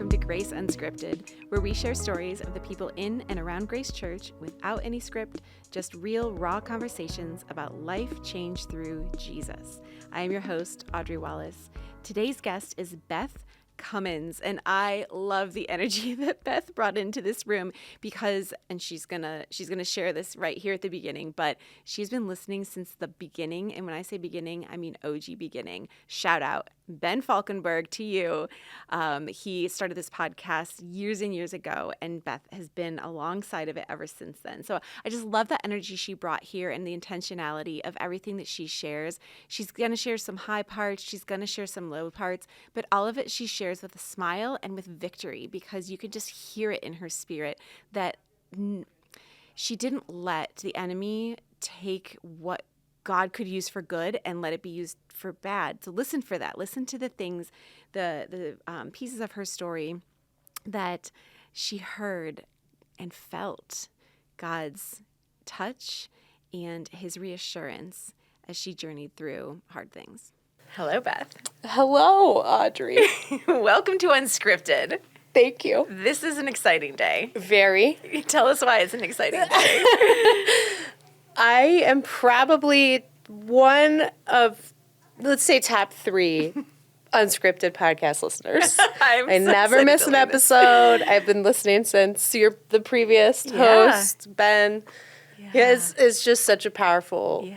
welcome to Grace Unscripted, where we share stories of the people in and around Grace Church without any script, just real, raw conversations about life changed through Jesus. I am your host, Audrey Wallace. Today's guest is Beth Cummins, and I love the energy that Beth brought into this room because, and she's gonna share this right here at the beginning, but she's been listening since the beginning, and when I say beginning, I mean OG beginning. Shout out Ben Falkenberg to you. He started this podcast years and years ago, and Beth has been alongside of it ever since then. So I just love the energy she brought here and the intentionality of everything that she shares. She's going to share some high parts. She's going to share some low parts, but all of it she shares with a smile and with victory because you could just hear it in her spirit that she didn't let the enemy take what God could use for good and let it be used for bad. So listen for that. Listen to the things, the pieces of her story that she heard and felt God's touch and his reassurance as she journeyed through hard things. Hello, Beth. Hello, Audrey. Welcome to Unscripted. Thank you. This is an exciting day. Very. Tell us why it's an exciting day. I am probably one of, let's say, top 3 unscripted podcast listeners. I never miss an episode. I've been listening since the previous host, Ben. Yeah. It's just such a powerful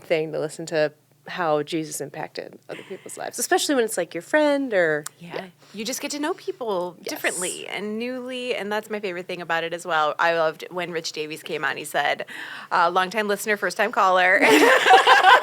thing to listen to how Jesus impacted other people's lives, especially when it's like your friend or... Yeah. You just get to know people differently and newly, and that's my favorite thing about it as well. I loved when Rich Davies came on. He said, long-time listener, first-time caller.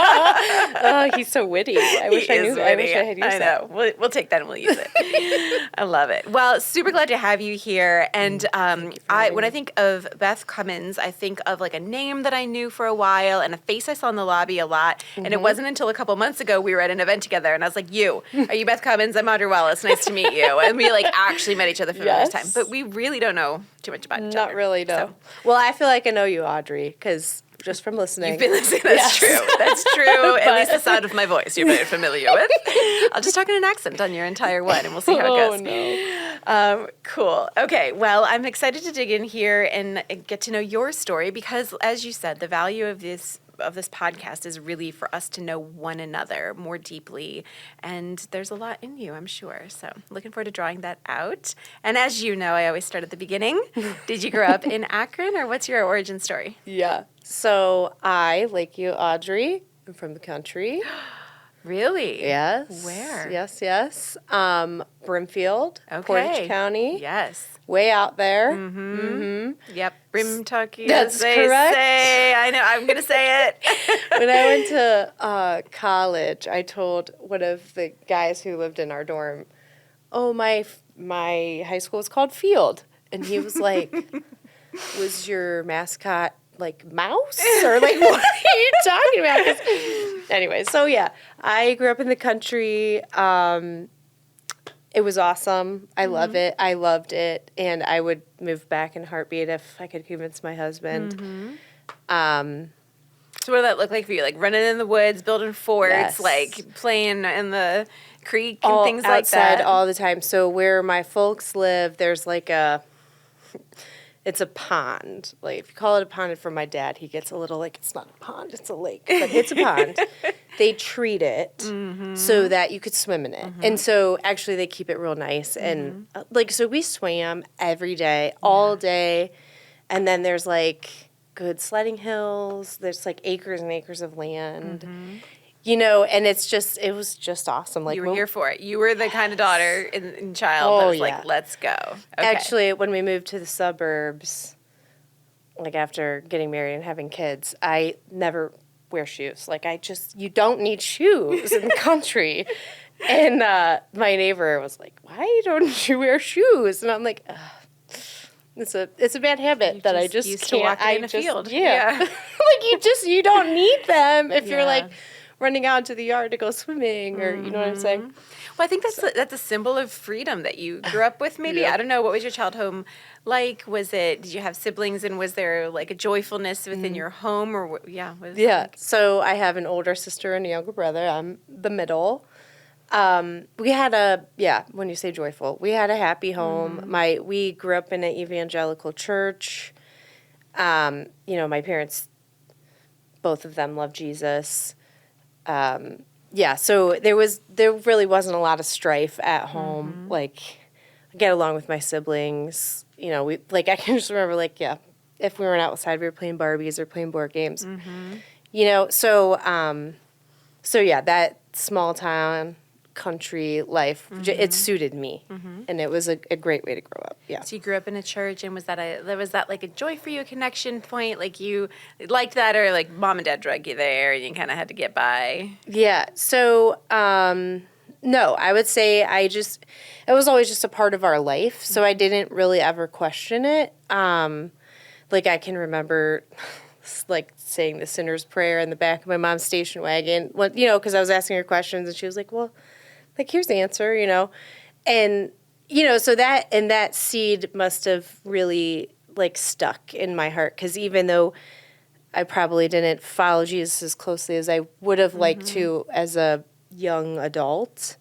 Oh, he's so witty. I wish I knew that. I wish I had used that. I know. We'll take that and we'll use it. I love it. Well, super glad to have you here. And when I think of Beth Cummins, I think of like a name that I knew for a while and a face I saw in the lobby a lot. Mm-hmm. And it wasn't until a couple months ago we were at an event together, and I was like, are you Beth Cummins? I'm Audrey Wallace. Nice to meet you. And we like actually met each other for the first time. But we really don't know too much about each other. Not really, no. So. Well, I feel like I know you, Audrey, because just from listening. You've been listening. That's true. That's true. At least the sound of my voice you're very familiar with. I'll just talk in an accent on your entire one, and we'll see how it goes. Oh, no. Cool. Okay. Well, I'm excited to dig in here and get to know your story because, as you said, the value of this podcast is really for us to know one another more deeply. And there's a lot in you, I'm sure. So looking forward to drawing that out. And as you know, I always start at the beginning. Did you grow up in Akron, or what's your origin story? Yeah. So I, like you, Audrey, I'm from the country. Really? Yes. Where? Yes. Brimfield, Portage County. Yes. Way out there. Mm-hmm. Mm-hmm. Yep. Brimtucky. That's they correct. Say. I know. I'm going to say it. When I went to college, I told one of the guys who lived in our dorm, my high school was called Field. And he was like, was your mascot like mouse? Or like, what are you talking about? Anyway, so yeah, I grew up in the country. It was awesome. I love it. I loved it. And I would move back in a heartbeat if I could convince my husband. Mm-hmm. So what did that look like for you? Like running in the woods, building forts, like playing in the creek and things like that? Outside all the time. So where my folks live, there's like it's a pond. Like, if you call it a pond, for my dad, he gets a little like, it's not a pond, it's a lake, but it's a pond. They treat it so that you could swim in it. Mm-hmm. And so, actually, they keep it real nice. And, so we swam every day, all day. And then there's, like, good sledding hills. There's, like, acres and acres of land. Mm-hmm. And it was just awesome. Like, you were here for it. You were the kind of daughter and child that was like, let's go. Okay. Actually, when we moved to the suburbs, like after getting married and having kids, I never wear shoes. Like, you don't need shoes in the country. And my neighbor was like, why don't you wear shoes? And I'm like, it's a bad habit that I just used can't. To walking in a field. Yeah. Like, you don't need them if you're like running out into the yard to go swimming, or you know what I'm saying? Well, I think that's a symbol of freedom that you grew up with, maybe. I don't know. What was your child home like? Did you have siblings, and was there like a joyfulness within your home, or So I have an older sister and a younger brother. I'm the middle. We had when you say joyful, we had a happy home. We grew up in an evangelical church. My parents, both of them loved Jesus. So there really wasn't a lot of strife at home. Like, I get along with my siblings. I can just remember, if we weren't outside, we were playing Barbies or playing board games. That small town country life, it suited me, and it was a great way to grow up. Yeah. So you grew up in a church, and was that like a joy for you, a connection point? Like you liked that, or like mom and dad drug you there, and you kind of had to get by? Yeah. So, no, I would say it was always just a part of our life, so I didn't really ever question it. I can remember, saying the sinner's prayer in the back of my mom's station wagon, because I was asking her questions, and she was like, well, here's the answer, and, so that seed must have really, stuck in my heart, because even though I probably didn't follow Jesus as closely as I would have liked to as a young adult,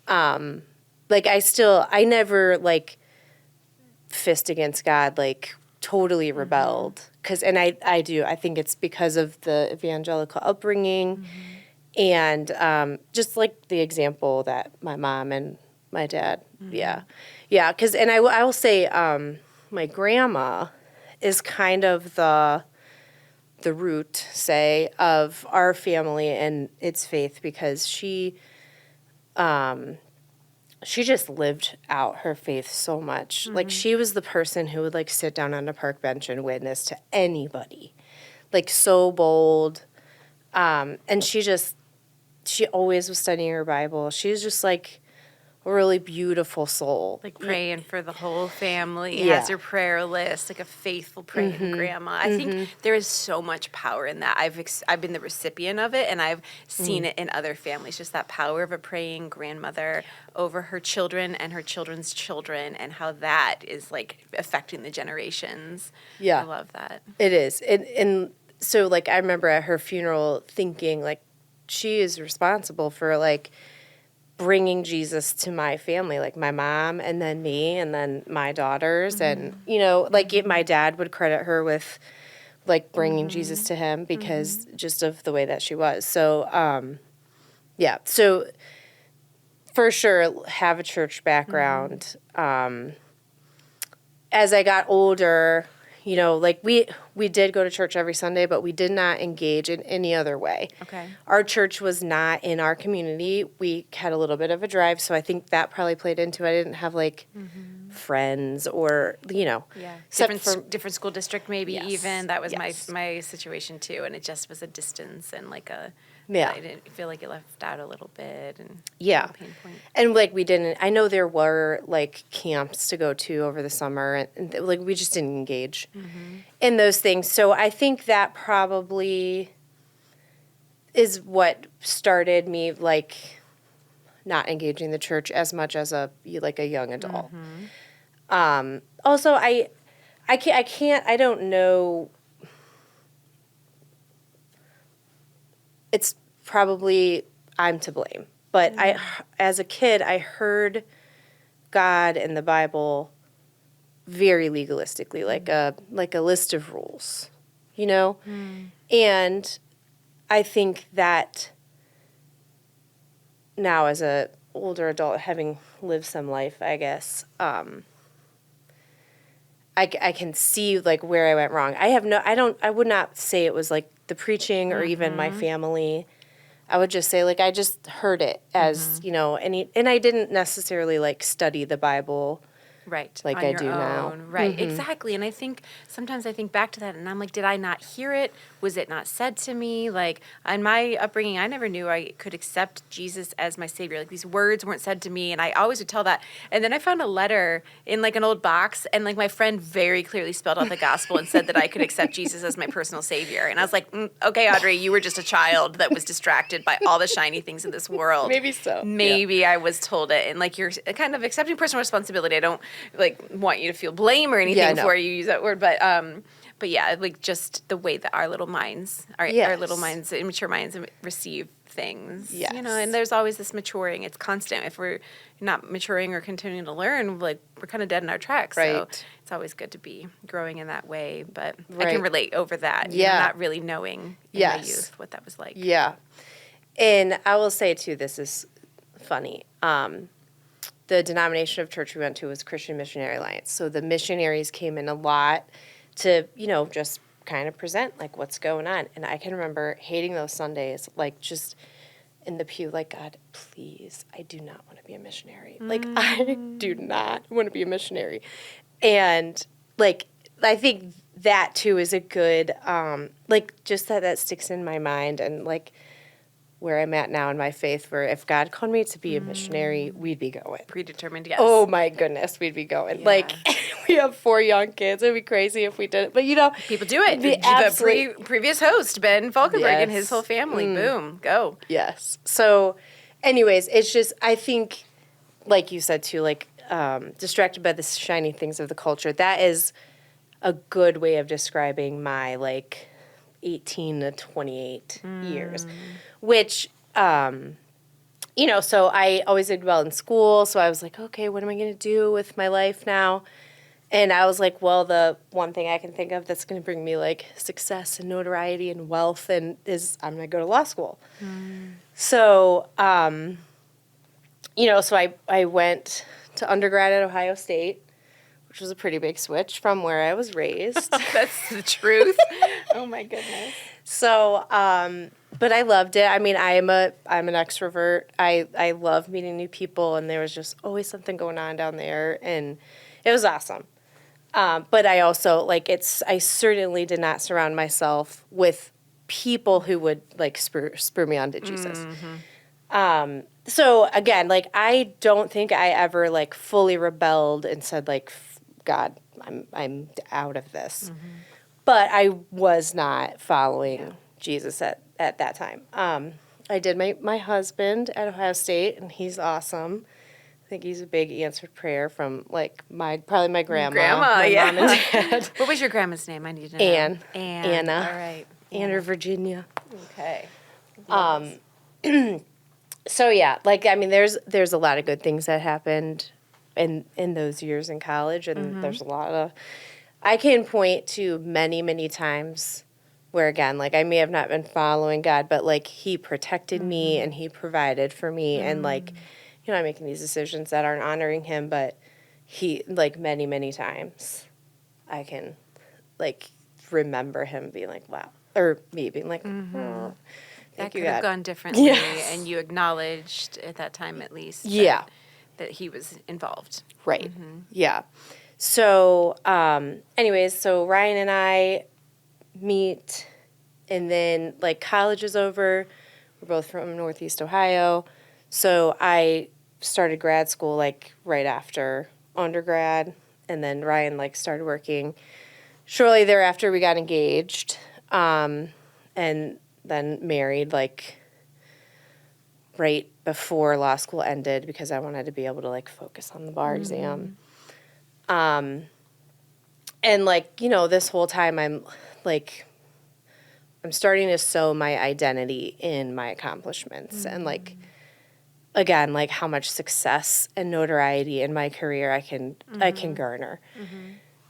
I never, fist against God, totally rebelled, I think it's because of the evangelical upbringing, and just the example that my mom and my dad, because I will say my grandma is kind of the root, say, of our family and its faith, because she just lived out her faith so much. She was the person who would sit down on a park bench and witness to anybody, so bold. And she always was studying her Bible. She was just a really beautiful soul. Praying for the whole family, has her prayer list, a faithful praying grandma. I think there is so much power in that. I've been the recipient of it, and I've seen it in other families, just that power of a praying grandmother over her children and her children's children, and how that is affecting the generations. Yeah. I love that. It is. And so I remember at her funeral thinking she is responsible for bringing Jesus to my family, my mom, and then me, and then my daughters, and my dad would credit her with bringing Jesus to him because just of the way that she was. So so for sure have a church background. As I got older, we did go to church every Sunday, but we did not engage in any other way. Okay. Our church was not in our community. We had a little bit of a drive, so I think that probably played into it. I didn't have friends or Yeah, different school district maybe. Yes. Even that was Yes. my situation too, and it just was a distance and Yeah. I didn't feel like it left out a little bit, and Yeah. pain point. And we didn't. I know there were camps to go to over the summer, and we just didn't engage in those things. So I think that probably is what started me not engaging the church as much as a young adult. Also, I can't. I don't know. It's probably I'm to blame. But as a kid, I heard God and the Bible very legalistically, like a list of rules, And I think that now as a older adult, having lived some life, I guess, I can see where I went wrong. I would not say it was the preaching or even my family. I would just say I just heard it as, and I didn't necessarily study the Bible. Right. Like on I your do now. own. Right. Exactly. And I think sometimes I think back to that and I'm did I not hear it? Was it not said to me? In my upbringing, I never knew I could accept Jesus as my savior. These words weren't said to me, and I always would tell that. And then I found a letter in an old box, and my friend very clearly spelled out the gospel and said that I could accept Jesus as my personal savior. And I was okay, Audrey, you were just a child that was distracted by all the shiny things in this world. Maybe so. Maybe I was told it, and you're kind of accepting personal responsibility. I don't want you to feel blame or anything before you use that word, But yeah, like just the way that our little minds, our Yes. little minds, immature minds receive things, Yes. and there's always this maturing. It's constant. If we're not maturing or continuing to learn, like we're kind of dead in our tracks. So Right. it's always good to be growing in that way. But I Right. can relate over that, Yeah. not really knowing in my Yes. youth what that was like. Yeah. And I will say, too, this is funny. The denomination of church we went to was Christian Missionary Alliance. So the missionaries came in a lot to, just kind of present, like, what's going on. And I can remember hating those Sundays, like, just in the pew, like, God, please, I do not want to be a missionary. Like, I do not want to be a missionary. And, like, I think that, too, is a good, just that sticks in my mind. And, like, where I'm at now in my faith, where if God called me to be a missionary, we'd be going. Predetermined, yes. Oh, my goodness, we'd be going. Yeah. Like, we have 4 young kids. It'd be crazy if we did it. But, People do it. The previous host, Ben Falkenberg, and his Yes. whole family. Boom, go. Yes. So, anyways, it's just, I think, like you said, too, like, distracted by the shiny things of the culture. That is a good way of describing my, 18 to 28 years, which, so I always did well in school. So I was like, okay, what am I going to do with my life now? And I was like, well, the one thing I can think of that's going to bring me success and notoriety and wealth is I'm going to go to law school. So, so I went to undergrad at Ohio State, which was a pretty big switch from where I was raised. That's the truth. Oh my goodness. So, but I loved it. I mean, I'm an extrovert. I love meeting new people, and there was just always something going on down there, and it was awesome. But I also, I certainly did not surround myself with people who would, spur me on to Jesus. So, again, I don't think I ever, fully rebelled and said, God, I'm out of this. But I was not following Jesus at that time. I did my husband at Ohio State, and he's awesome. I think he's a big answered prayer from probably my grandma, my mom and dad. What was your grandma's name? I need to know. Anna. All right. Anna, Virginia. Okay. So yeah, there's a lot of good things that happened in those years in college, and there's a lot of. I can point to many, many times where, again, I may have not been following God, but, He protected me and He provided for me. And, I'm making these decisions that aren't honoring Him, but He, many, many times, I can, remember Him being wow. Or me being oh, That could God. have gone differently, Yes. and you acknowledged at that time at least that He was involved. Right. Yeah. So, anyways, so Ryan and I meet, and then, college is over. We're both from Northeast Ohio. So I started grad school, right after undergrad, and then Ryan, started working. Shortly thereafter, we got engaged, and then married, right before law school ended because I wanted to be able to, focus on the bar exam. And this whole time I'm starting to sow my identity in my accomplishments and again, how much success and notoriety in my career I can garner.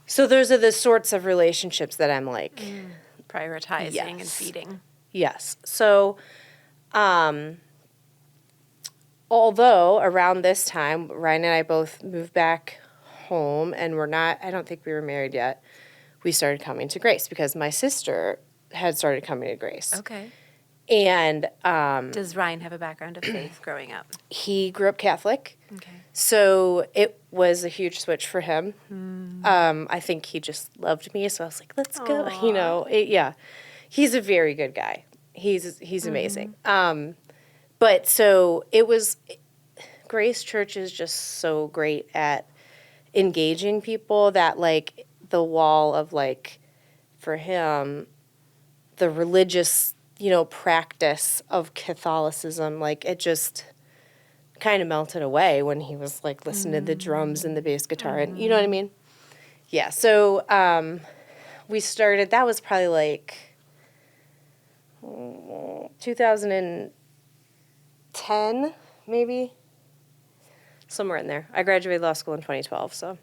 So those are the sorts of relationships that I'm Prioritizing and feeding. Yes. So, although around this time, Ryan and I both moved back home, and I don't think we were married yet, we started coming to Grace because my sister had started coming to Grace. Okay. And does Ryan have a background of faith growing up? He grew up Catholic. Okay. So it was a huge switch for him. I think he just loved me, so I was like, let's go. He's a very good guy. He's amazing. But so it was, Grace Church is just so great at engaging people that the wall of for him, the religious, practice of Catholicism, it just kind of melted away when he was listening to the drums and the bass guitar and you know what I mean? Yeah. So we started, that was probably like 2010, maybe. Somewhere in there. I graduated law school in 2012, so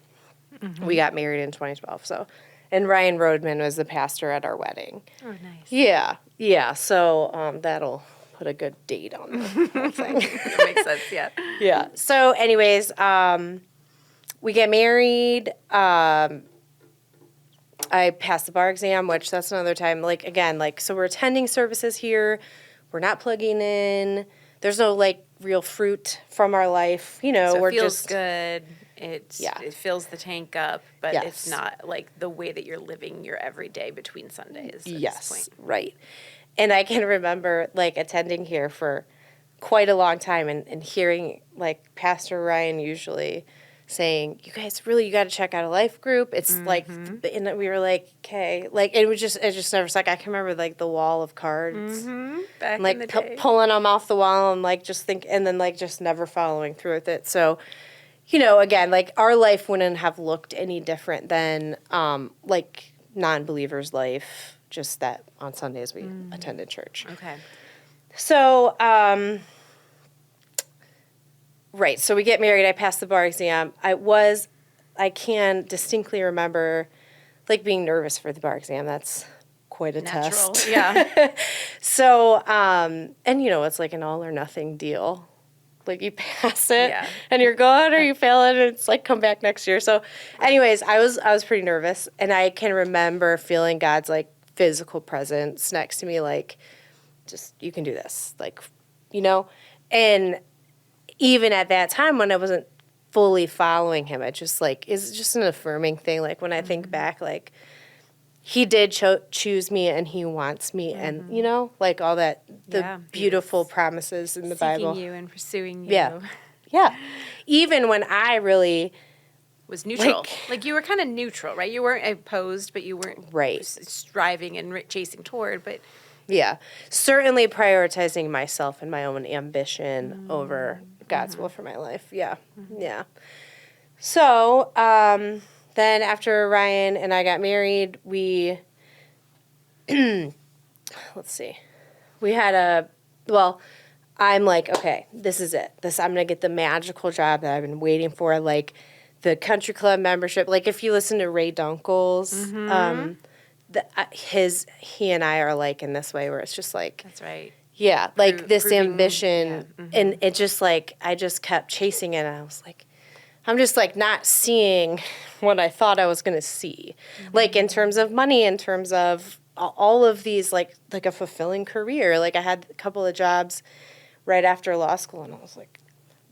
we got married in 2012. So, and Ryan Rodman was the pastor at our wedding. Oh, nice. Yeah. So that'll put a good date on the whole thing. That makes sense, yeah. Yeah. So, anyways, we get married. I passed the bar exam, which that's another time. Like, again, like, so we're attending services here. We're not plugging in. There's no, like, real fruit from our life. You know, So we're it feels just good. It fills the tank up, but Yes. it's not like the way that you're living your everyday between Sundays at Yes, this point. right. And I can remember, like, attending here for quite a long time and hearing, like, Pastor Ryan usually saying, you guys really, you got to check out a life group. It's like, and we were like, okay. Like, it just never stuck. I can remember, like, the wall of cards. Back Like, in the day. pulling them off the wall and, like, and then, like, just never following through with it. So, you know, again, like, our life wouldn't have looked any different than, like, non-believers' life, just that on Sundays we attended church. Okay. So, right, so we get married, I passed the bar exam. I can distinctly remember, like, being nervous for the bar exam. That's quite a Natural, test. yeah. So, and, you know, it's like an all or nothing deal. Like, you pass it, Yeah. and you're good, or you fail it, and it's like, come back next year. So, anyways, I was pretty nervous, and I can remember feeling God's, like, physical presence next to me, like, just, you can do this, like, you know? And even at that time when I wasn't fully following him, it just, like, is just an affirming thing. Like, when I think back, like, he did choose me and he wants me and, you know, like, all that, the beautiful promises in the Bible. Seeking you and pursuing you. Yeah. Yeah. Even when I really Was neutral. Like you were kind of neutral, right? You weren't opposed, but you weren't striving and chasing toward, but... Yeah. Certainly prioritizing myself and my own ambition over God's will for my life. Yeah. Yeah. So, then after Ryan and I got married, we, let's see, we had I'm like, okay, this is it. I'm going to get the magical job that I've been waiting for, like the country club membership. Like, if you listen to Ray Dunkel's, he and I are like in this way where it's just like, That's right. yeah, like this ambition, yeah. and it just like, I just kept chasing it, and I was like, I'm just like not seeing what I thought I was going to see. Like, in terms of money, in terms of all of these, like a fulfilling career. Like, I had a couple of jobs right after law school, and I was like,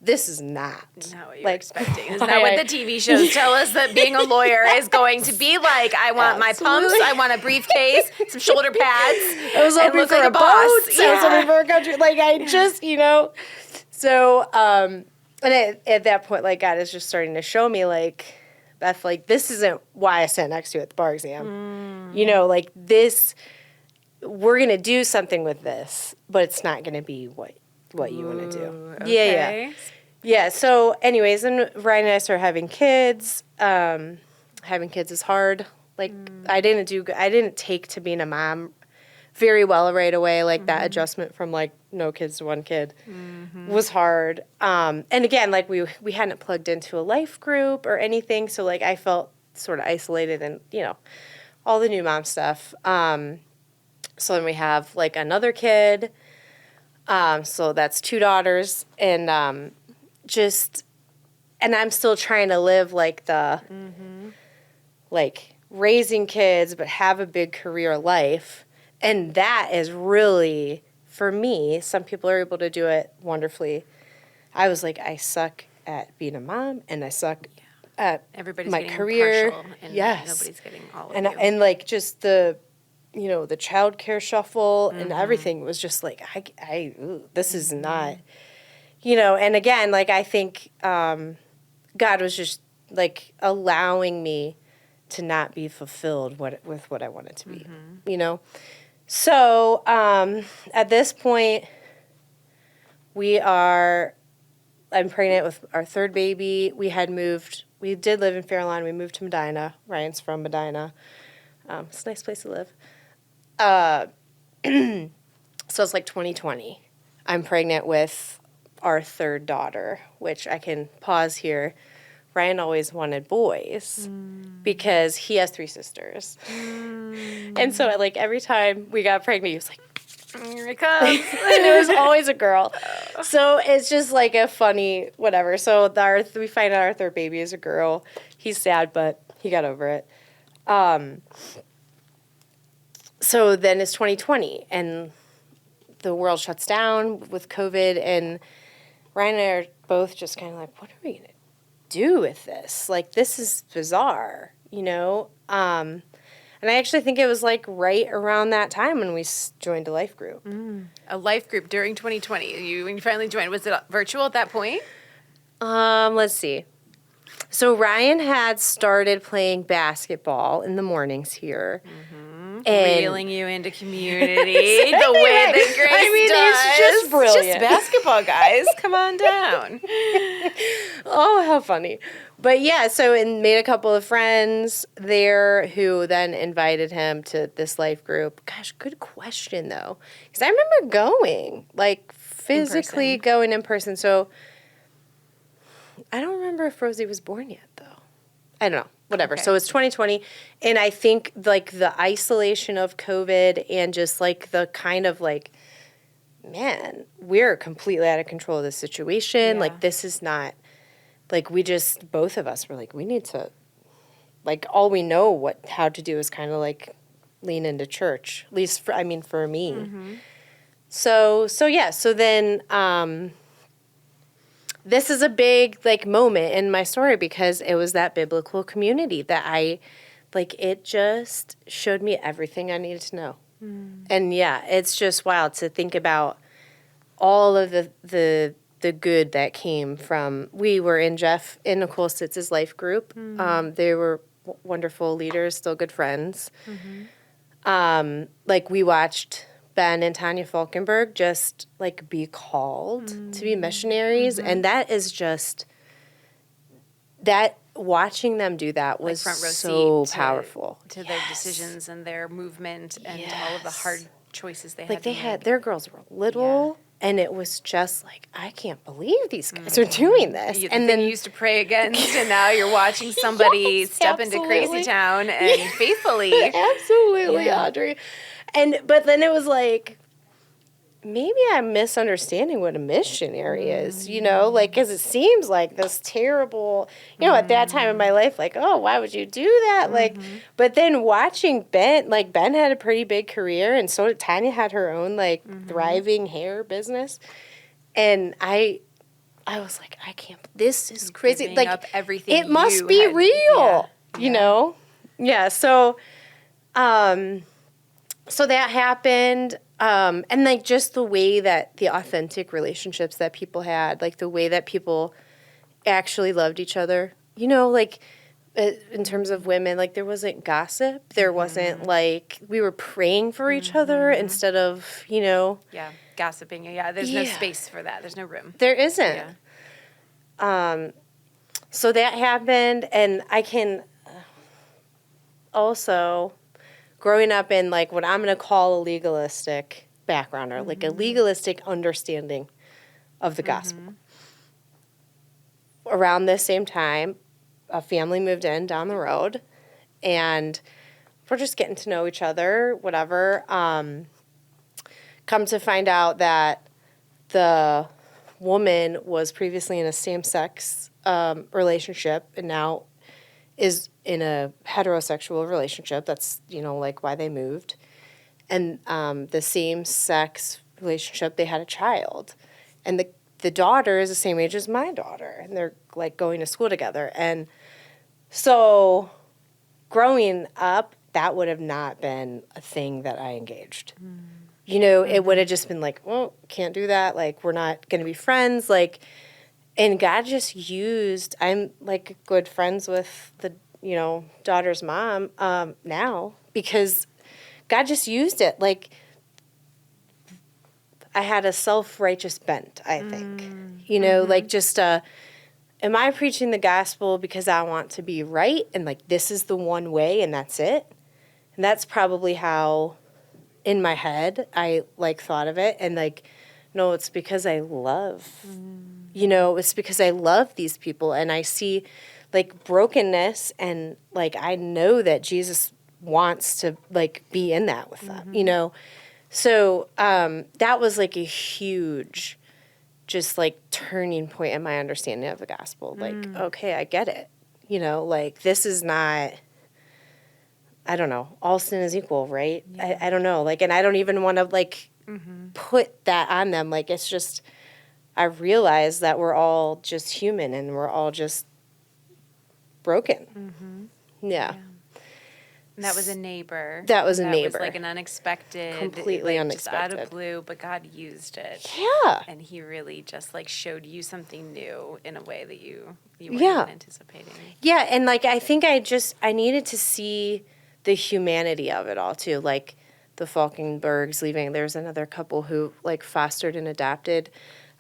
this is not what you're like expecting. Is that what the TV shows tell us that being a lawyer is going to be like? I want my pumps, I want a briefcase, some shoulder pads. I was hoping look for like a a boss. boat. I was hoping for a country. Like, I just, you know. So, and at that point, like, God is just starting to show me, like, Beth, like, this isn't why I sat next to you at the bar exam. You know, like, this, we're going to do something with this, but it's not going to be what you want to do. Okay. Yeah, so anyways, then Ryan and I started having kids. Having kids is hard. Like, I didn't take to being a mom very well right away. Like, that adjustment from, like, no kids to one kid was hard. And again, like, we hadn't plugged into a life group or anything, so, like, I felt sort of isolated and, you know, all the new mom stuff. So then we have, like, another kid. So that's 2 daughters, and and I'm still trying to live, like, the, like, raising kids, but have a big career life. And that is really, for me, some people are able to do it wonderfully. I was like, I suck at being a mom, and I suck at Everybody's my getting partial, partial, and yes. nobody's getting all of and you. And, like, just the, you know, the childcare shuffle and everything was just like, this is not, you know. And again, like, I think God was just, like, allowing me to not be fulfilled with what I wanted to be, you know. So at this point, I'm pregnant with our 3rd baby. We did live in Fairlawn. We moved to Medina. Ryan's from Medina. It's a nice place to live. So it's like 2020. I'm pregnant with our third daughter, which I can pause here. Ryan always wanted boys because he has 3 sisters. And so like every time we got pregnant, he was like, here it comes. and it was always a girl. So it's just like a funny whatever. So we find out our third baby is a girl. He's sad, but he got over it. So then it's 2020, and the world shuts down with COVID, and Ryan and I are both just kind of like, what are we going to do with this? Like, this is bizarre, you know? And I actually think it was like right around that time when we joined a life group. A life group during 2020. When you finally joined, was it virtual at that point? Let's see. So Ryan had started playing basketball in the mornings here. And Reeling you into community the way that Grace does. It's just brilliant. It's just basketball, guys. Come on down. Oh, how funny. But yeah, and made a couple of friends there who then invited him to this life group. Gosh, good question, though. Because I remember going, like physically going in person. So I don't remember if Rosie was born yet, though. I don't know. Whatever. Okay. So it's 2020. And I think like the isolation of COVID and just like the kind of like, man, we're completely out of control of this situation. Yeah. Like this is not, like we just, both of us were like, we need to, like all we know how to do is kind of like lean into church. At least for me. Mm-hmm. So yeah. So then, this is a big, like, moment in my story because it was that biblical community that it just showed me everything I needed to know. And, yeah, it's just wild to think about all of the good that came from. We were in Jeff and Nicole Stitz's life group. They were wonderful leaders, still good friends. We watched Ben and Tanya Falkenberg just, like, be called to be missionaries. And that is just, watching them do that was like front row so seat powerful. To their decisions and their movement and all of the hard choices they had to make. Their girls were little, and it was just like, I can't believe these guys are doing this. And then you used to pray against, and now you're watching somebody step into Crazy Town and faithfully. Absolutely, Audrey. But then it was like, maybe I'm misunderstanding what a missionary is, you know, like, because it seems like this terrible, you know, at that time in my life, like, oh, why would you do that? Like, but then watching Ben, like, Ben had a pretty big career, and so did Tanya, had her own, like, thriving hair business. And I was like, this is crazy. Giving like, up everything it must be real, you know? Yeah, so that happened, and, like, just the way that the authentic relationships that people had, like, the way that people actually loved each other, you know, like, in terms of women, like, there wasn't gossip. There wasn't, like, we were praying for each other instead of, you know. Yeah, gossiping. Yeah, there's no space for that. There's no room. There isn't. Yeah. So that happened, and I can also... growing up in, like, what I'm going to call a legalistic background, or, like, a legalistic understanding of the gospel. Around this same time, a family moved in down the road, and we're just getting to know each other, whatever. Come to find out that the woman was previously in a same-sex relationship and now is in a heterosexual relationship. That's, you know, like, why they moved. And the same-sex relationship, they had a child. And the daughter is the same age as my daughter. And they're, like, going to school together. And so growing up, that would have not been a thing that I engaged. You know, it would have just been like, well, can't do that. Like, we're not going to be friends. Like, and God just used, I'm, like, good friends with the, you know, daughter's mom now, because God just used it. Like, I had a self-righteous bent, I think. You know, like, just, am I preaching the gospel because I want to be right? And, like, this is the one way and that's it? And that's probably how, in my head, I, like, thought of it. And, like, no, it's because I love, you know, it's because I love these people. And I see, like, brokenness. And, like, I know that Jesus wants to, like, be in that with them, you know. So that was, like, a huge, just, like, turning point in my understanding of the gospel. Like, okay, I get it. You know, like, this is not, I don't know, all sin is equal, right? Yeah. I don't know. Like, and I don't even want to, like, put that on them. Like, it's just, I realize that we're all just human and we're all just broken. Yeah. And that was a neighbor. That was a That neighbor. was like an unexpected, Completely like, just out unexpected. of blue, but God used it. Yeah. And he really just, like, showed you something new in a way that you weren't Yeah. even anticipating. Yeah, and, like, I think I needed to see the humanity of it all, too. Like, the Falkenbergs leaving. There's another couple who, like, fostered and adopted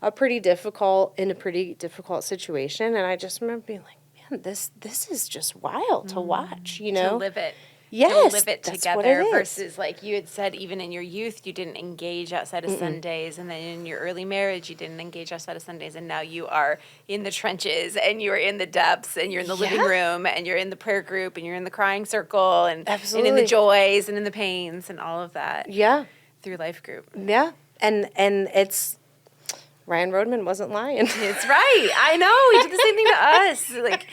in a pretty difficult situation. And I just remember being like, man, this is just wild to watch, you know? To live it. Yes, to live it that's together what it is. versus, like you had said, even in your youth you didn't engage outside of Sundays, and then in your early marriage you didn't engage outside of Sundays, and now you are in the trenches and you're in the depths and you're in the living room and you're in the prayer group and you're in the crying circle and in the Absolutely. joys and in the pains and all of that Yeah, through life group. yeah. And it's, Ryan Rodman wasn't lying. It's right. I know. He did the same thing to us. Like,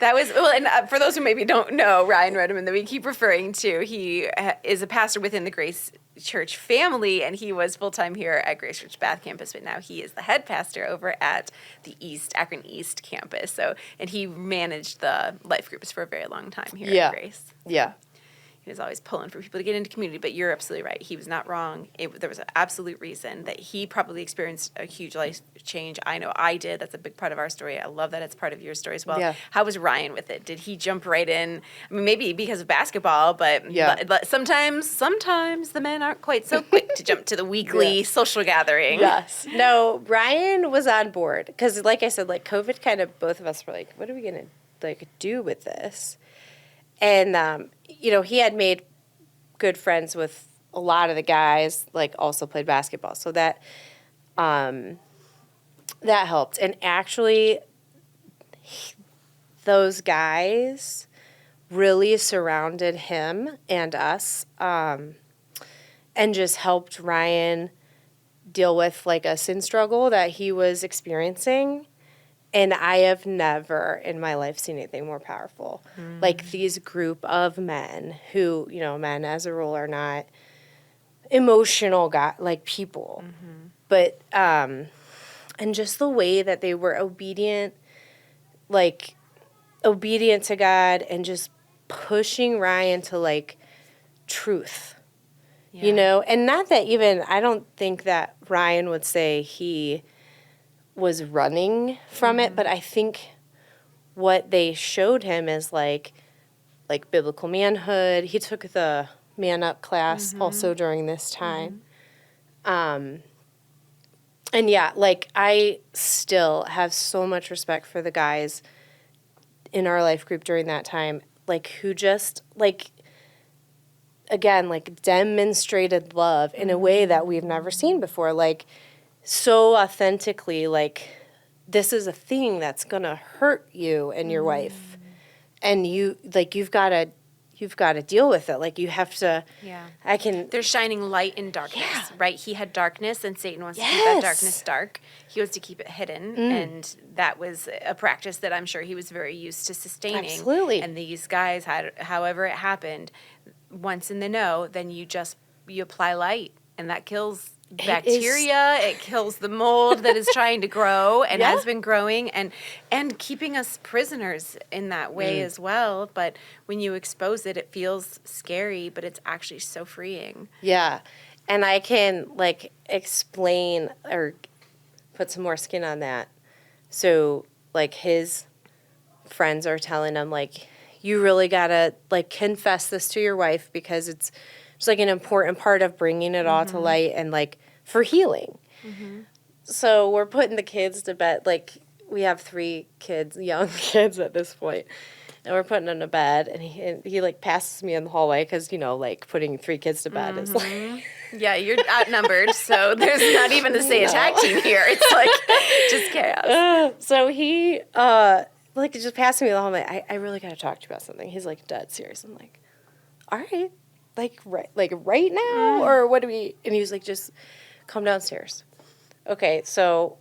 that was, well, and for those who maybe don't know Ryan Redmond that we keep referring to, he is a pastor within the Grace Church family, and he was full-time here at Grace Church Bath campus, but now he is the head pastor over at the Akron East campus. So, and he managed the life groups for a very long time here at Grace. Yeah. He was always pulling for people to get into community, but you're absolutely right. He was not wrong. There was an absolute reason that he probably experienced a huge life change. I know I did. That's a big part of our story. I love that it's part of your story as well. Yeah. How was Ryan with it? Did he jump right in? I mean, maybe because of basketball, but sometimes the men aren't quite so quick to jump to the weekly social gathering. Yes. No, Ryan was on board because, like I said, like COVID kind of, both of us were like, what are we going to, like, do with this? And, you know, he had made good friends with a lot of the guys, like, also played basketball. So that helped. And actually, those guys really surrounded him and us and just helped Ryan deal with, like, a sin struggle that he was experiencing. And I have never in my life seen anything more powerful. Like, these group of men who, you know, men as a rule are not emotional people. But, and just the way that they were obedient to God and just pushing Ryan to, like, truth, you know? And not that even, I don't think that Ryan would say he was running from it, but I think what they showed him is like biblical manhood. He took the Man Up class also during this time. And yeah, like, I still have so much respect for the guys in our life group during that time, like, who just, like, again, like, demonstrated love in a way that we've never seen before. Like, so authentically, like, this is a thing that's gonna hurt you and your wife, and you, like, you've got to deal with it. Like, you have to. Yeah. They're shining light in darkness, right? He had darkness, and Satan wants to keep that darkness dark. He wants to keep it hidden, and that was a practice that I'm sure he was very used to sustaining. Absolutely. And these guys had, however it happened, once in the know, then you apply light, and that kills bacteria. It kills the mold that is trying to grow and has been growing, and keeping us prisoners in that way as well. But when you expose it, it feels scary, but it's actually so freeing. Yeah. And I can, like, explain or put some more skin on that. So, like, his friends are telling him, like, you really gotta, like, confess this to your wife because it's like an important part of bringing it all to light and, like, for healing. So we're putting the kids to bed. Like, we have 3 kids, young kids at this point. and we're putting him to bed, and he like passes me in the hallway because, you know, like putting 3 kids to bed is like... Yeah, you're outnumbered, so there's not even to say a tag team here. It's like just chaos. So he, like, just passed me the hallway. I really got to talk to you about something. He's, like, dead serious. I'm like, all right. Like right now? Or what do we... And he was like, just come downstairs. Okay, so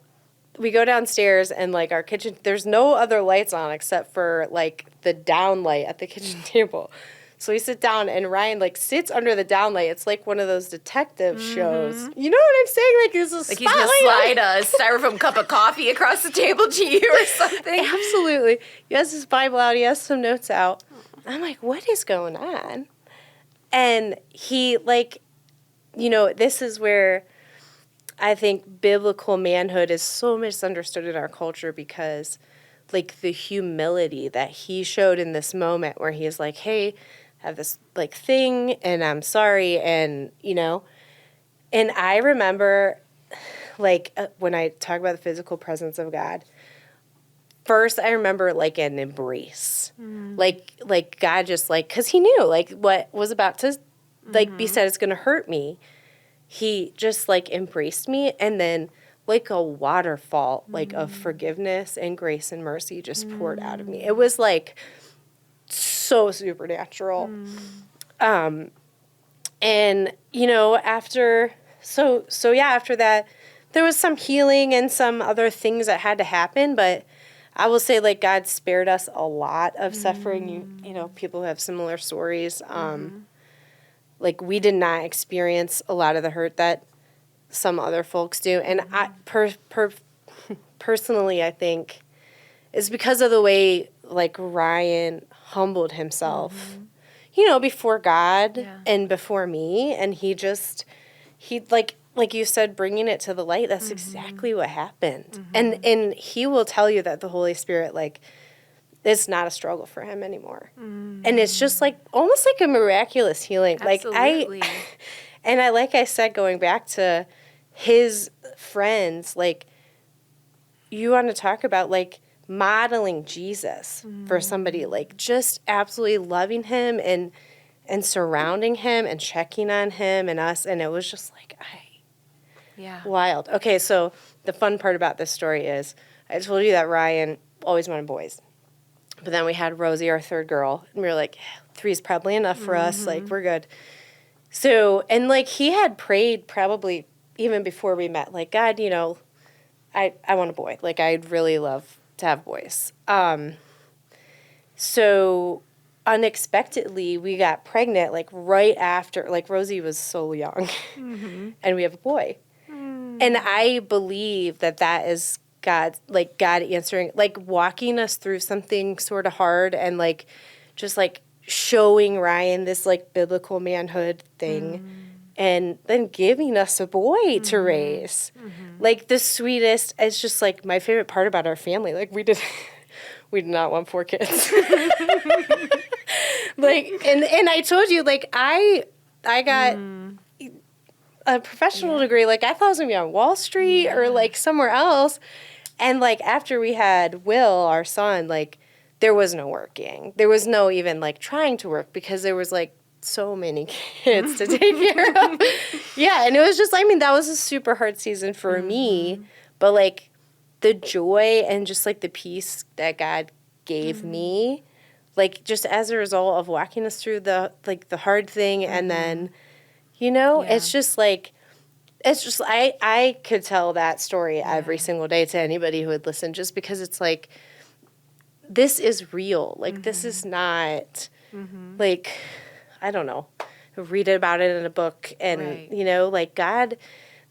we go downstairs, and, like, our kitchen... There's no other lights on except for, like, the down light at the kitchen table. So we sit down, and Ryan, like, sits under the downlight. It's like one of those detective shows. You know what I'm saying? Like, there's a Like he's going to slide a styrofoam cup of coffee across the table to you or something. Absolutely. He has his Bible out. He has some notes out. I'm like, what is going on? And he, like, you know, this is where I think biblical manhood is so misunderstood in our culture because, like, the humility that he showed in this moment where he's like, hey, I have this, like, thing, and I'm sorry, and, you know. And I remember, like, when I talk about the physical presence of God, first I remember, like, an embrace. Like God just, like, because he knew, like, what was about to, like, be said is going to hurt me. He just, like, embraced me, and then, like, a waterfall, like, of forgiveness and grace and mercy just poured out of me. It was, like, so supernatural. And, you know, after that, there was some healing and some other things that had to happen, but I will say, like, God spared us a lot of suffering. You know, people who have similar stories. Like, we did not experience a lot of the hurt that some other folks do. And I personally, I think it's because of the way, like, Ryan humbled himself, you know, before God and before me. And he like you said, bringing it to the light, that's exactly what happened. And he will tell you that the Holy Spirit, like, it's not a struggle for him anymore. And it's just, like, almost like a miraculous healing. Absolutely. Like I said, going back to his friends, like, you want to talk about, like, modeling Jesus for somebody, like, just absolutely loving him and surrounding him and checking on him and us. And it was just like, wild. Okay, so the fun part about this story is I told you that Ryan always wanted boys. But then we had Rosie, our 3rd girl, and we were like, 3 is probably enough for us. Like, we're good. So, and, like, he had prayed probably even before we met, like, God, you know, I want a boy. Like, I'd really love to have boys. So unexpectedly, we got pregnant, like, right after, like, Rosie was so young, and we have a boy. And I believe that is God answering, like, walking us through something sort of hard and, like, just, like, showing Ryan this, like, biblical manhood thing and then giving us a boy to raise. Like, the sweetest, it's just, like, my favorite part about our family. Like, we did not want 4 kids. Like, and I told you, like, I got a professional degree. Like, I thought I was going to be on Wall Street or, like, somewhere else. And, like, after we had Will, our son, like, there was no working. There was no even, like, trying to work because there was, like, so many kids to take care of. Yeah, and it was just, I mean, that was a super hard season for me. But, like, the joy and just, like, the peace that God gave me, like, just as a result of walking us through the hard thing and then, you know, it's just, like, it's just, I could tell that story every single day to anybody who would listen just because it's, like, this is real. Like, this is not, like, I don't know, read about it in a book and, you know, like, God,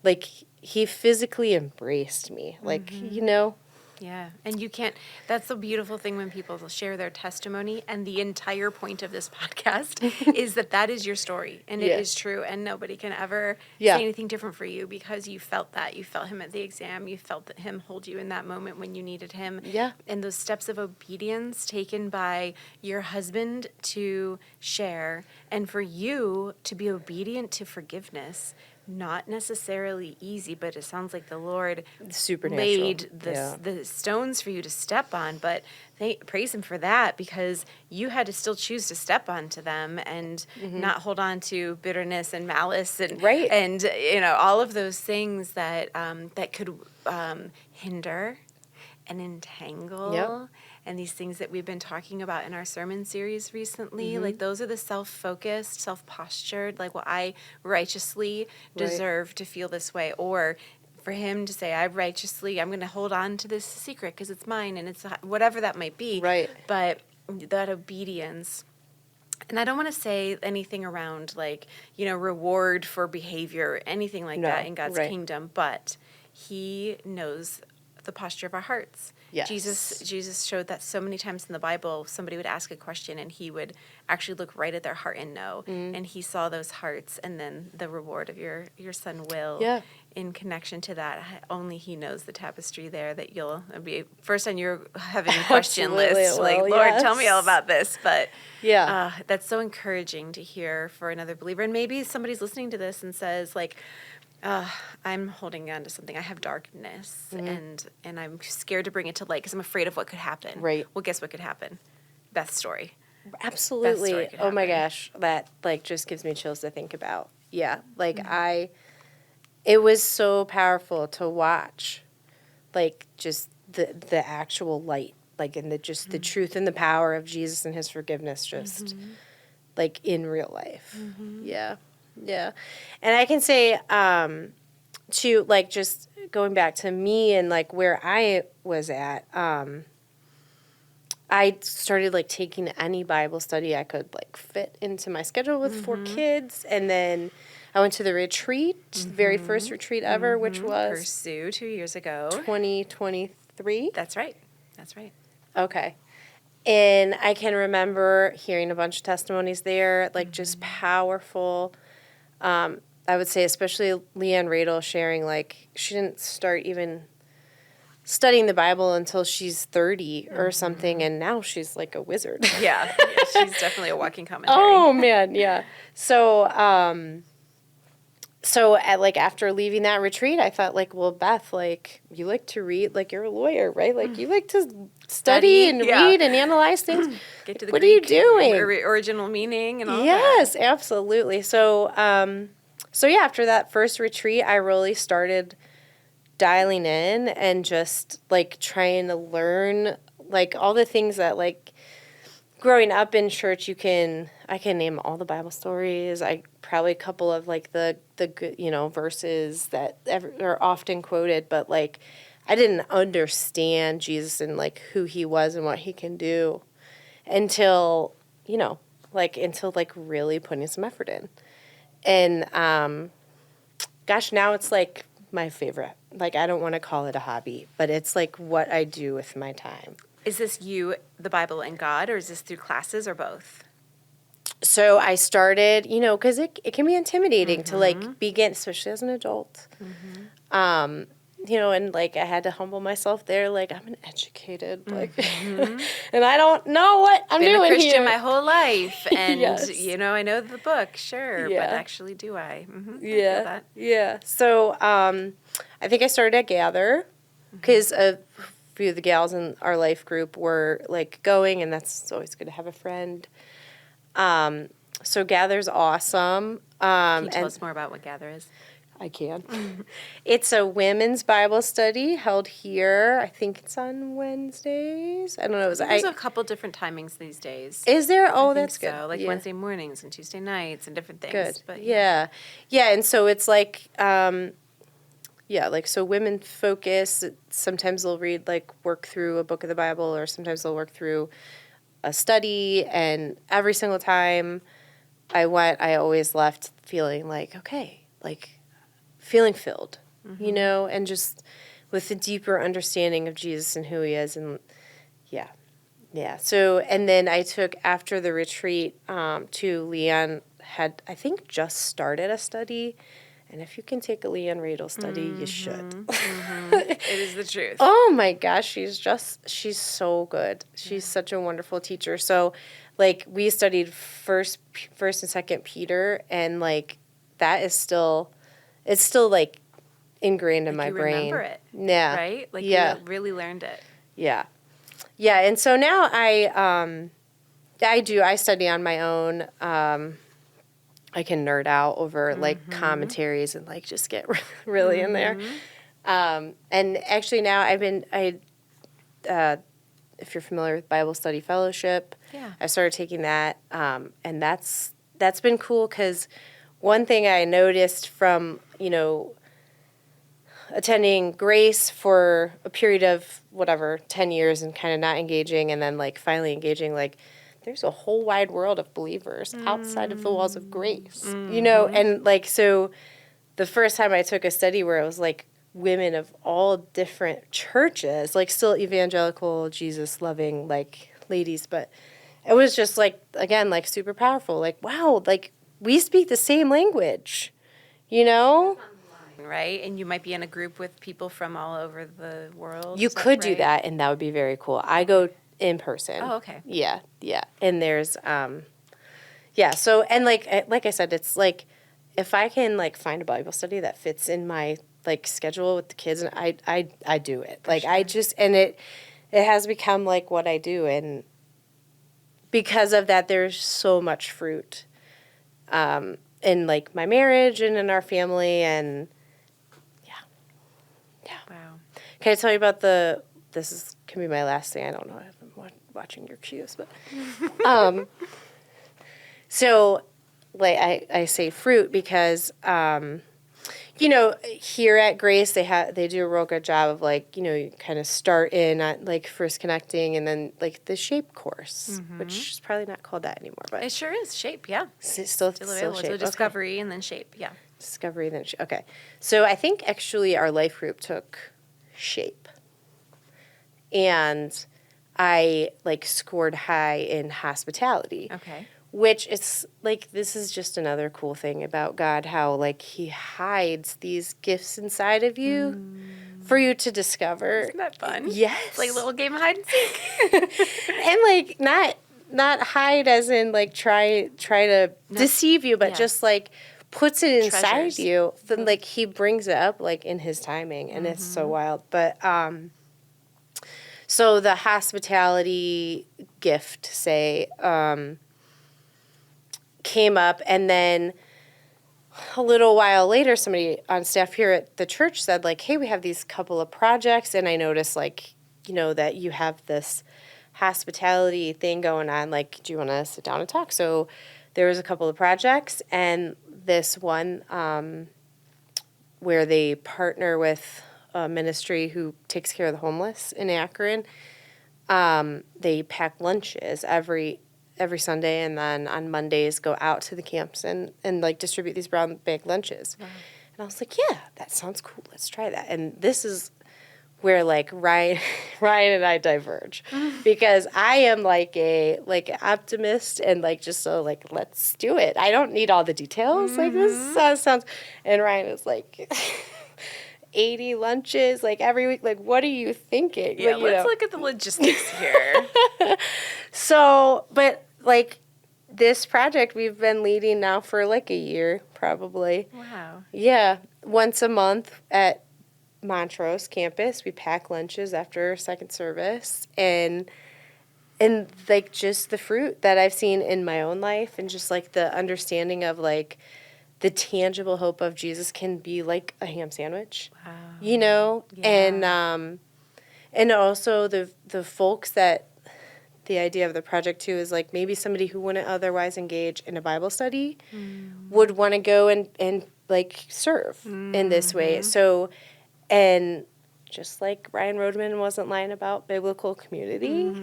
like, he physically embraced me. Like, you know. Yeah, and you can't, that's the beautiful thing when people share their testimony, and the entire point of this podcast is that is your story, and it is true, and nobody can ever say anything different for you because you felt that. You felt him at the exam, you felt him hold you in that moment when you needed him. Yeah. And those steps of obedience taken by your husband to share, and for you to be obedient to forgiveness not necessarily easy, but it sounds like the Lord Supernatural. laid the stones for you to step on. But praise him for that, because you had to still choose to step onto them and not hold on to bitterness and malice and Right. and all of those things that that could hinder and entangle. Yep. And these things that we've been talking about in our sermon series recently, like those are the self-focused, self-postured, like, well, I righteously deserve to feel this way. Or for him to say, I'm going to hold on to this secret because it's mine, and it's whatever that might be. Right. But that obedience. And I don't want to say anything around like, reward for behavior, anything like that in God's kingdom, but he knows the posture of our hearts. Yes. Jesus showed that so many times in the Bible. Somebody would ask a question and he would actually look right at their heart and know. And he saw those hearts, and then the reward of your son Will in connection to that. Only he knows the tapestry there that you'll be first on your heaven question list. Like, Lord, tell me all about this. But that's so encouraging to hear for another believer. And maybe somebody's listening to this and says, like, I'm holding on to something. I have darkness, and I'm scared to bring it to light because I'm afraid of what could happen. Right. Well, guess what could happen? Beth's story. Absolutely. Oh my gosh, that like just gives me chills to think about. Yeah, like it was so powerful to watch, like just the actual light, like in the the truth and the power of Jesus and his forgiveness, just like in real life. Yeah. Yeah. And I can say, to like just going back to me and like where I was at, I started like taking any Bible study I could like fit into my schedule with 4 kids. And then I went to the retreat, the very first retreat ever, which was Pursue 2 years ago. 2023. That's right. That's right. Okay. And I can remember hearing a bunch of testimonies there, like just powerful. I would say especially Leanne Radel sharing, like, she didn't start even studying the Bible until she's 30 or something, and now she's like a wizard. Yeah, she's definitely a walking commentary. Oh, man, yeah. So, after leaving that retreat, I thought, like, well, Beth, like, you like to read, like, you're a lawyer, right? Like, you like to study and read and analyze things. Get to the what Greek are you doing? Original meaning and all that. Yes, absolutely. So, after that first retreat, I really started dialing in and just, like, trying to learn, like, all the things that, like, growing up in church, I can name all the Bible stories. Probably a couple of like the good, verses that are often quoted, but like I didn't understand Jesus and like who he was and what he can do until really putting some effort in. And gosh, now it's like my favorite. Like, I don't want to call it a hobby, but it's like what I do with my time. Is this you, the Bible, and God, or is this through classes, or both? So I started, because it can be intimidating to, like, begin, especially as an adult. And, like, I had to humble myself there. Like, I'm an educated, like, and I don't know what I'm doing here. Been a Christian my whole life, and, Yes. I know the book, sure, Yeah. but actually do I? I Yeah, feel that. yeah. So I think I started at Gather because a few of the gals in our life group were, like, going, and that's always good to have a friend. So Gather's awesome. Can you tell us more about what Gather is? I can. It's a women's Bible study held here. I think it's on Wednesdays. I don't know. There's a couple different timings these days. Is there? Oh, I think that's good. so. Like yeah. Wednesday mornings and Tuesday nights and different things. Good. But yeah. And so it's like, so women focus. Sometimes they'll read, like, work through a book of the Bible, or sometimes they'll work through a study. And every single time I went, I always left feeling like, okay, like, feeling filled, and just with a deeper understanding of Jesus and who he is. And yeah. So, and then I took, after the retreat, to Leanne had, I think, just started a study. And if you can take a Leanne Radel study, you should. It is the truth. Oh my gosh, she's so good. She's such a wonderful teacher. So, like, we studied first and second Peter, and like that is still it's still like ingrained in Like my you brain. remember it. Yeah. Right? Like Yeah. you really learned it. Yeah. Yeah. And so now I study on my own. I can nerd out over like commentaries and like just get really in there. And actually now if you're familiar with Bible Study Fellowship, Yeah. I started taking that. And that's been cool because one thing I noticed from, attending Grace for a period of 10 years and kind of not engaging and then like finally engaging, like there's a whole wide world of believers outside of the walls of Grace, and like, so the first time I took a study where it was like women of all different churches, like still evangelical, Jesus loving like ladies, but it was just like, again, like super powerful, like, wow, like we speak the same language, Right? And you might be in a group with people from all over the world. You Is that could do right? that, and that would be very cool. I go in person. Oh, okay. Yeah, yeah. And there's, so, and like I said, it's like, if I can, like, find a Bible study that fits in my, like, schedule with the kids, and I do it. Like, I just, and it has become, like, what I do, and because of that, there's so much fruit in, like, my marriage and in our family, and Wow. can I tell you about can be my last thing. I don't know. I'm watching your cues, but so like I say fruit because here at Grace they do a real good job of like, you kind of start in at like first connecting and then like the shape course, which is probably not called that anymore, but It sure is. Shape, yeah. still Available. shape. So discovery and then shape, yeah. Discovery, then okay. So I think actually our life group took shape. And I like scored high in hospitality. Okay. Which it's like, this is just another cool thing about God, how like he hides these gifts inside of you for you to discover. Isn't that fun? Yes. It's like a little game of hide and seek. And like not hide as in like try to deceive you, but just like puts it inside Treasures. you. Then like he brings it up like in his timing, and it's so wild. But so the hospitality gift, say, came up, and then a little while later, somebody on staff here at the church said, like, hey, we have these couple of projects, and I noticed, like, that you have this hospitality thing going on. Like, do you want to sit down and talk? So there was a couple of projects, and this one where they partner with a ministry who takes care of the homeless in Akron. They pack lunches every Sunday, and then on Mondays go out to the camps and like distribute these brown bag lunches. Wow. And I was like, yeah, that sounds cool. Let's try that. And this is where like Ryan and I diverge, because I am like a optimist and like just so like, let's do it. I don't need all the details. Like this sounds, and Ryan is like 80 lunches like every week. Like, what are you thinking? Yeah, like, let's look at the logistics here. So, but like this project we've been leading now for like a year, probably. Wow. Yeah. Once a month at Montrose campus, we pack lunches after second service, and like just the fruit that I've seen in my own life, and just like the understanding of like the tangible hope of Jesus can be like a ham sandwich. Wow. Yeah. And also the folks that the idea of the project too is like maybe somebody who wouldn't otherwise engage in a Bible study would want to go and like serve in this way. So, and just like Ryan Rodman wasn't lying about biblical community,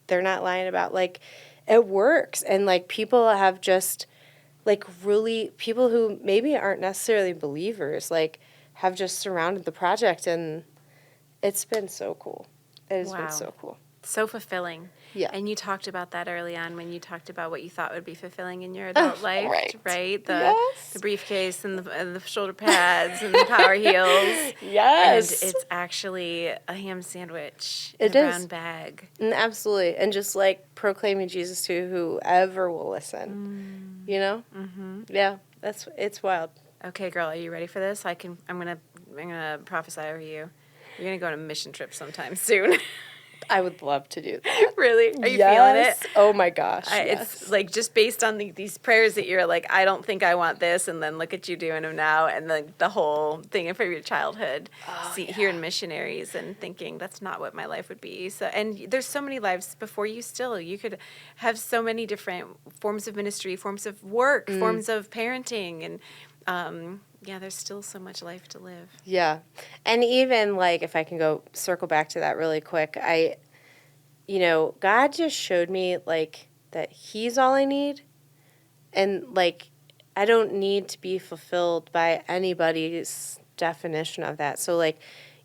they're not lying about like it works. And like people have just like really, people who maybe aren't necessarily believers, like have just surrounded the project, and it's been so cool. It has been so cool. So fulfilling. Yeah. And you talked about that early on when you talked about what you thought would be fulfilling in your adult life, right? The briefcase and the shoulder pads and the power heels. Yes. And it's actually a ham sandwich It in a is. brown bag. Absolutely. And just like proclaiming Jesus to whoever will listen, Yeah, it's wild. Okay, girl, are you ready for this? I'm gonna prophesy over you. You're gonna go on a mission trip sometime soon. I would love to do that. Really? Are you feeling it? Oh my gosh, yes. It's like just based on these prayers that you're like, I don't think I want this, and then look at you doing them now, and then the whole thing from your childhood, hearing missionaries and thinking that's not what my life would be. So, and there's so many lives before you still. You could have so many different forms of ministry, forms of work, forms of parenting, and there's still so much life to live. Yeah. And even like, if I can go circle back to that really quick, God just showed me like that he's all I need. And like, I don't need to be fulfilled by anybody's definition of that. So like,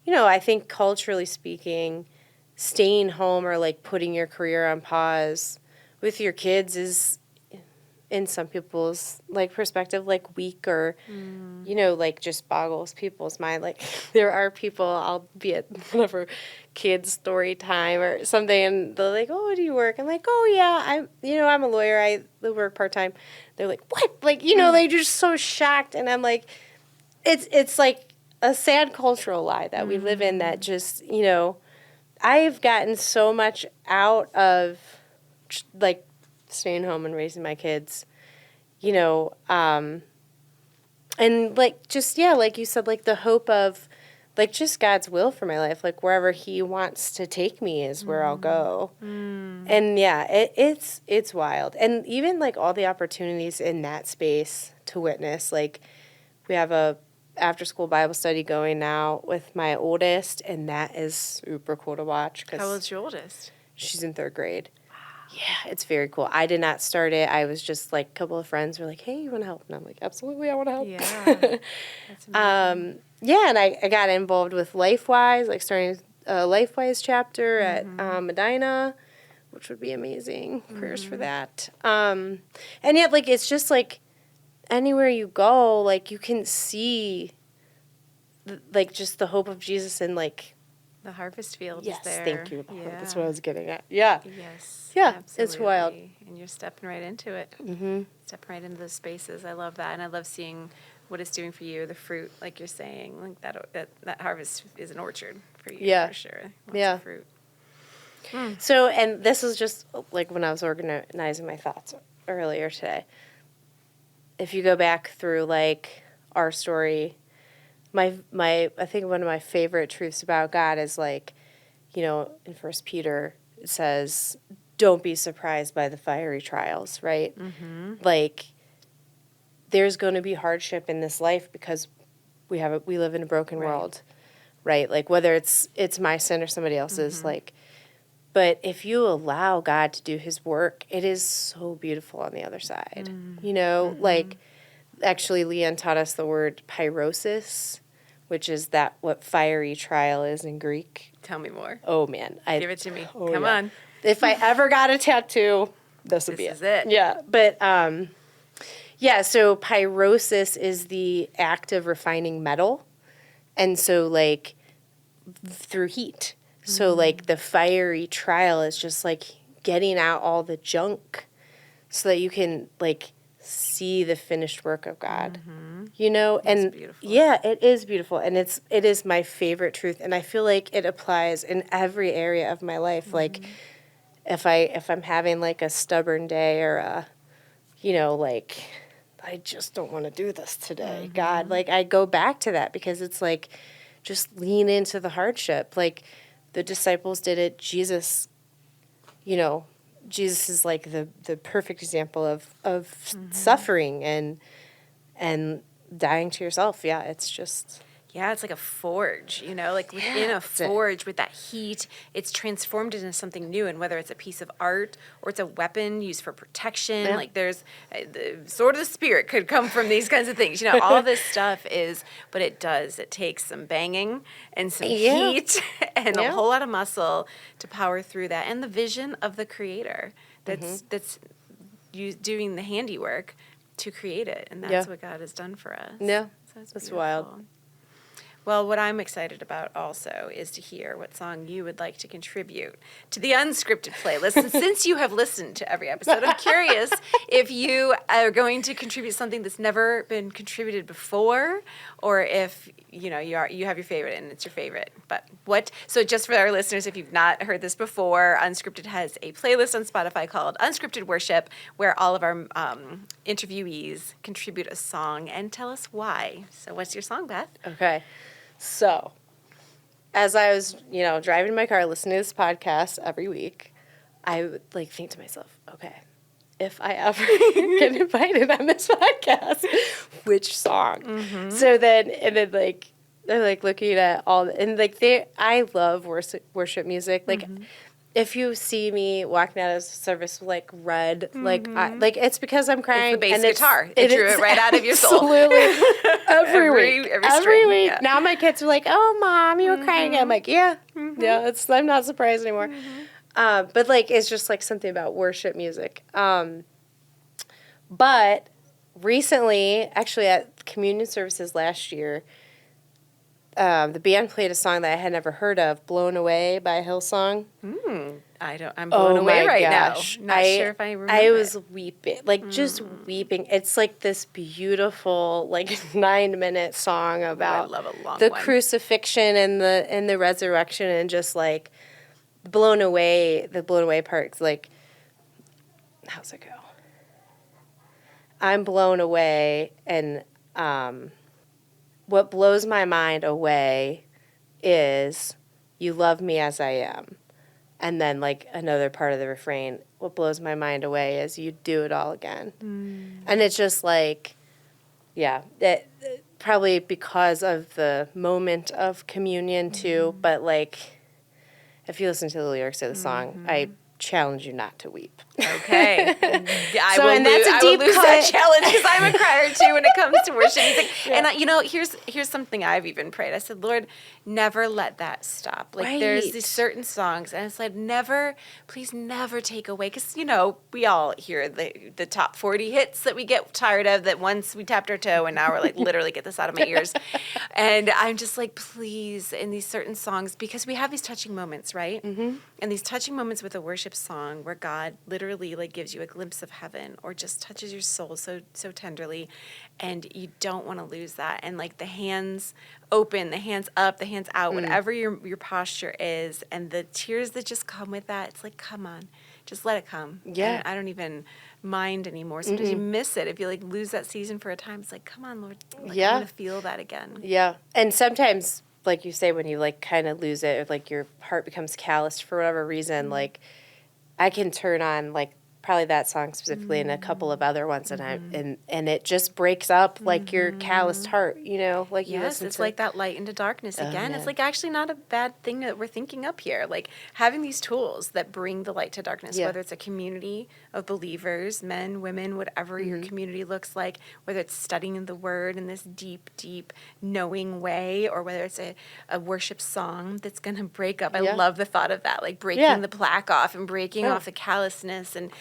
I think culturally speaking, staying home or like putting your career on pause with your kids is, in some people's like perspective, like weak or like just boggles people's mind. Like there are people, I'll be at whatever kids story time or something, and they're like, oh, do you work? I'm like, oh yeah, I'm a lawyer, I work part-time. They're like, what? Like, they're just so shocked. And I'm like, it's like a sad cultural lie that we live in, that just, I've gotten so much out of like staying home and raising my kids, and like, just, like you said, like the hope of like just God's will for my life, like wherever he wants to take me is where I'll go. And it's wild. And even like all the opportunities in that space to witness, like we have a after school Bible study going now with my oldest, and that is super cool to watch. How old's your oldest? She's in 3rd grade. Yeah, it's very cool. I did not start it. I was just like, a couple of friends were like, hey, you want to help? And I'm like, absolutely, I want to help. Yeah, that's amazing. And I got involved with LifeWise, like starting a LifeWise chapter at Medina, which would be amazing. Prayers for that. And yet, like, it's just like anywhere you go, like, you can see, like, just the hope of Jesus and, like, the harvest field yes, is there. Thank you. Yeah. That's what I was getting at. Yeah. Yes. Yeah, absolutely. it's wild. And you're stepping right into it. Stepping right into those spaces. I love that. And I love seeing what it's doing for you, the fruit, like you're saying. Like that harvest is an orchard for you, for sure. Lots of fruit. So, and this is just like when I was organizing my thoughts earlier today. If you go back through like our story, I think one of my favorite truths about God is like, in 1 Peter it says, don't be surprised by the fiery trials, right? Like there's going to be hardship in this life because we live in a broken world, right? Like whether it's my sin or somebody else's, like, but if you allow God to do his work, it is so beautiful on the other side, like actually Leon taught us the word pyrosis, which is what fiery trial is in Greek. Tell me more. Oh, man. Give it to me. Come on. If I ever got a tattoo, this would be it. This is it. Yeah. But, so pyrosis is the act of refining metal. And so, like, through heat. So, like, the fiery trial is just, like, getting out all the junk so that you can, like, see the finished work of God, and beautiful. Yeah, it is beautiful. And it is my favorite truth. And I feel like it applies in every area of my life. Like if I'm having like a stubborn day or like I just don't want to do this today, God, like I go back to that because it's like, just lean into the hardship. Like the disciples did it. Jesus is like the perfect example of suffering and dying to yourself. Yeah, it's just... Yeah, it's like a forge, like within a forge with that heat, it's transformed into something new. And whether it's a piece of art or it's a weapon used for protection, like there's the sword of the spirit could come from these kinds of things. All this stuff but it takes some banging and some heat and a whole lot of muscle to power through that. And the vision of the creator that's doing the handiwork to create it. And that's what God has done for us. Yeah, So that's wild. Well, what I'm excited about also is to hear what song you would like to contribute to the unscripted playlist. And since you have listened to every episode, I'm curious if you are going to contribute something that's never been contributed before, or if you have your favorite and it's your favorite. But so just for our listeners, if you've not heard this before, Unscripted has a playlist on Spotify called Unscripted Worship, where all of our interviewees contribute a song and tell us why. So what's your song, Beth? Okay. So, as I was, driving in my car listening to this podcast every week, I would think to myself, okay, if I ever get invited on this podcast, which song? Mm-hmm. So then, they're looking at all, I love worship music. Mm-hmm. If you see me walking out of service with red, it's because I'm crying. It's the bass and guitar. It drew it right out of your soul. Absolutely. Every week. Every week. Yeah. Now my kids are like, "Oh, Mom, you were crying." I'm like, "Yeah, yeah." I'm not surprised anymore. But it's just something about worship music. But recently, actually at communion services last year, the band played a song that I had never heard of, "Blown Away" by Hillsong. I'm blown away right gosh. now. Not sure if I remember. I was weeping, just weeping. It's this beautiful, 9-minute song about I love a long the one. crucifixion and the resurrection, and just blown away. The blown away part's how's it go? I'm blown away, and what blows my mind away is you love me as I am. And then another part of the refrain, what blows my mind away is you do it all again. And it's just probably because of the moment of communion too, but if you listen to the lyrics of the song, I challenge you not to weep. Okay. I will lose cut. that challenge because I'm a crier too when it comes to worship music. Yeah. And here's something I've even prayed. I said, Lord, never let that stop. There's these certain songs, and it's please never take away, because we all hear the top 40 hits that we get tired of, that once we tapped our toe and now we're literally get this out of my ears. And I'm just please, in these certain songs, because we have these touching moments, right? Mm-hmm. And these touching moments with a worship song where God literally gives you a glimpse of heaven, or just touches your soul so tenderly, and you don't want to lose that. And the hands open, the hands up, the hands out, whatever your posture is, and the tears that just come with that, it's come on, just let it come. Yeah. And I don't even mind anymore. Sometimes you miss it if you lose that season for a time. It's come on, Lord, I want to feel that again. Yeah. And sometimes, you say, when you kind of lose it, or your heart becomes calloused for whatever reason, I can turn on probably that song specifically and a couple of other ones, and it just breaks up your calloused heart, you Yes, it's that light into darkness again. Man. It's actually not a bad thing that we're thinking up here. Having these tools that bring the light to darkness, whether it's a community of believers, men, women, whatever your community looks like, whether it's studying the word in this deep, deep knowing way, or whether it's a worship song that's going to break up. I love the thought of that, breaking the plaque off and breaking off the callousness and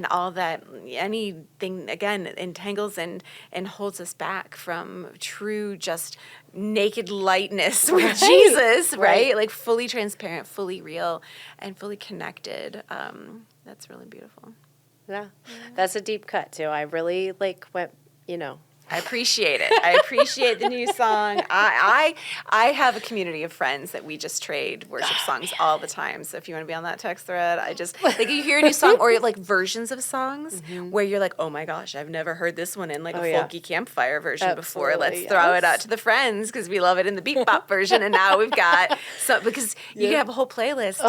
all that. Anything, again, entangles and holds us back from true, just naked lightness with Jesus, right? Fully transparent, fully real, and fully connected. That's really beautiful. Yeah. That's a deep cut too. I really went, I appreciate it. I appreciate the new song. I have a community of friends that we just trade worship songs all the time. So if you want to be on that text thread, I just you hear a new song, or versions of songs where you're oh my gosh, I've never heard this one in a folky campfire version before. Let's throw it out to the friends because we love it in the beat bop version. And now we've got because you can have a whole playlist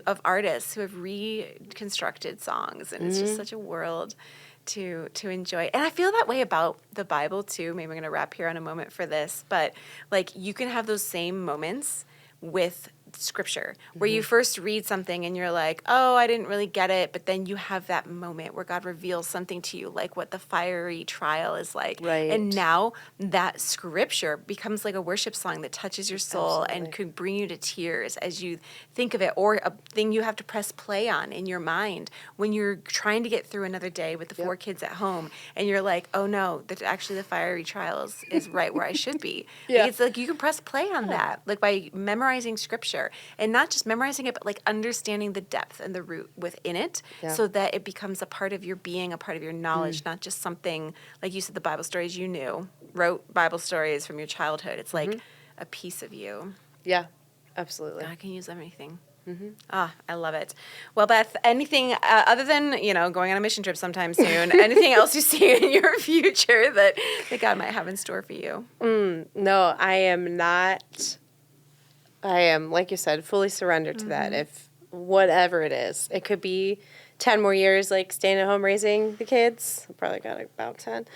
of artists who have reconstructed songs, and it's just such a world to enjoy. And I feel that way about the Bible too. Maybe I'm going to wrap here on a moment for this, but you can have those same moments with scripture, where you first read something and you're like, oh, I didn't really get it. But then you have that moment where God reveals something to you, like what the fiery trial is like. Right. And now that scripture becomes like a worship song that touches your soul and could bring you to tears as you think of it, or a thing you have to press play on in your mind when you're trying to get through another day with the 4 kids at home. And you're like, oh no, that actually the fiery trial is right where I should be. Yeah. It's like you can press play on that, like by memorizing scripture, and not just memorizing it, but like understanding the depth and the root within it, so that it becomes a part of your being, a part of your knowledge, not just something, like you said, the Bible stories you wrote Bible stories from your childhood. It's like a piece of you. Yeah, absolutely. God can use everything. I love it. Well, Beth, anything other than, going on a mission trip sometime soon, anything else you see in your future that God might have in store for you? No, I am not. I am, like you said, fully surrendered to that. If whatever it is, it could be 10 more years, like staying at home raising the kids. I probably got about 10.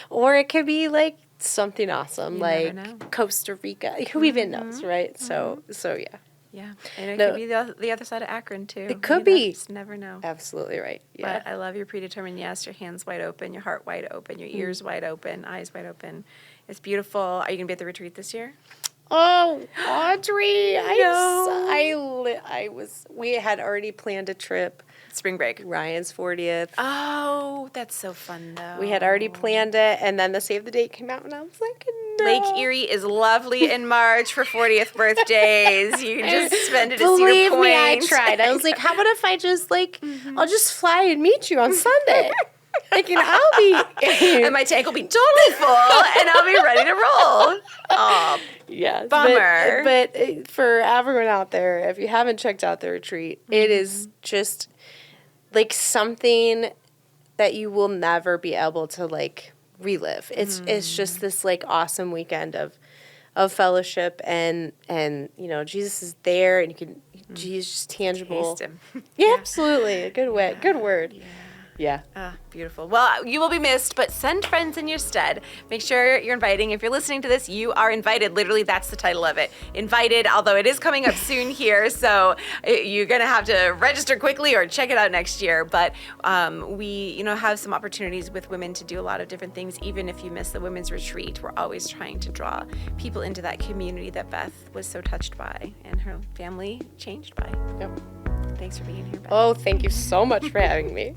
Or it could be like something awesome, You like never know. Costa Rica. Who even knows, right? So yeah. Yeah, and it could be the other side of Akron, too. It could be. Just never know. Absolutely right. Yeah. But I love your predetermined yes, your hands wide open, your heart wide open, your ears wide open, eyes wide open. It's beautiful. Are you going to be at the retreat this year? Oh, Audrey! No. We had already planned a trip. Spring break. Ryan's 40th. Oh, that's so fun, though. We had already planned it, and then the save the date came out, and I was like, no. Lake Erie is lovely in March for 40th birthdays. You can just spend it at Cedar Believe Point. me, I tried. I was like, how about if I just, I'll just fly and meet you on Sunday? I'll be... And my tank will be totally full, and I'll be ready to roll. Oh, yeah, bummer. But for everyone out there, if you haven't checked out the retreat, it is just like something that you will never be able to relive. It's just this awesome weekend of fellowship and Jesus is there and you can Jesus is tangible. Taste him. Yeah, absolutely. Good word. Yeah. Ah, beautiful. Well, you will be missed, but send friends in your stead. Make sure you're inviting. If you're listening to this, you are invited. Literally, that's the title of it. Invited, although it is coming up soon here, so you're going to have to register quickly or check it out next year. But we, have some opportunities with women to do a lot of different things. Even if you miss the women's retreat, we're always trying to draw people into that community that Beth was so touched by and her family changed by. Yep. Thanks for being here, Beth. Oh, thank you so much for having me.